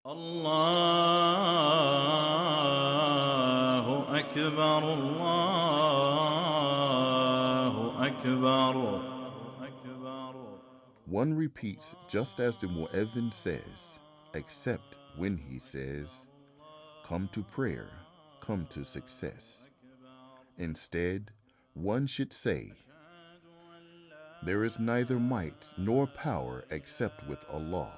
الله أكبر الله أكبر. One repeats just as the muezzin says, except when he says, "Come to prayer, come to success." Instead, one should say, "There is neither might nor power except with Allah."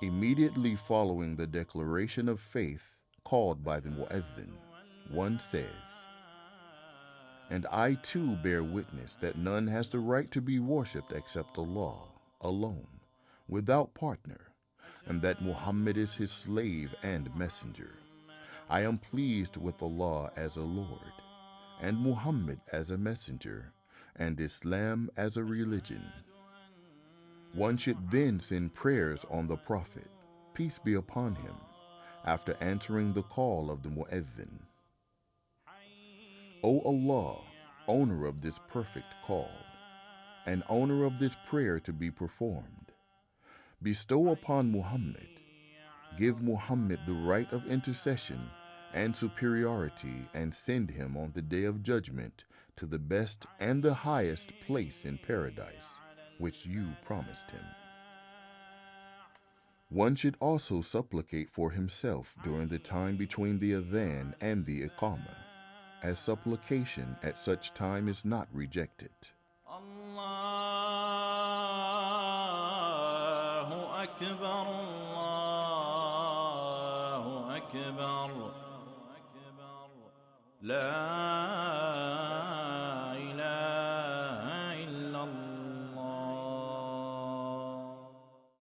Immediately following the declaration of faith called by the muezzin, one says, "And I too bear witness that none has the right to be worshipped except Allah, alone, without partner, and that Muhammad is his slave and messenger. I am pleased with Allah as a Lord, and Muhammad as a messenger, and Islam as a religion." One should then send prayers on the Prophet, peace be upon him, after answering the call of the muezzin. O Allah, owner of this perfect call, and owner of this prayer to be performed, bestow upon Muhammad, give Muhammad the right of intercession and superiority, and send him on the day of judgment to the best and the highest place in paradise, which you promised him. One should also supplicate for himself during the time between the Azan and the Iqamah, as supplication at such time is not rejected. الله أكبر الله أكبر. لا